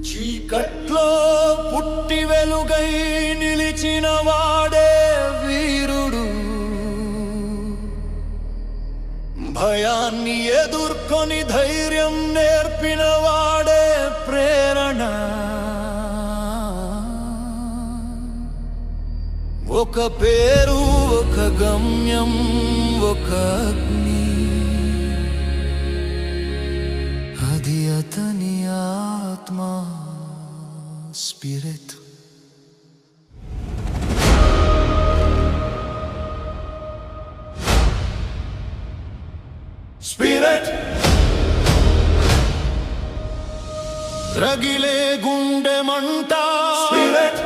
చీకట్లో పుట్టి వెలుగై నిలిచిన వాడే వీరుడు, భయాన్ని ఎదుర్కొని ధైర్యం నేర్పిన వాడే ప్రేరణ. ఒక పేరు, ఒక గమ్యం, ఒక అగ్ని, అది అతని ఆత్మ, స్పిరిట్. స్పిరిట్ రగిలే గుండె మంట, స్పిరిట్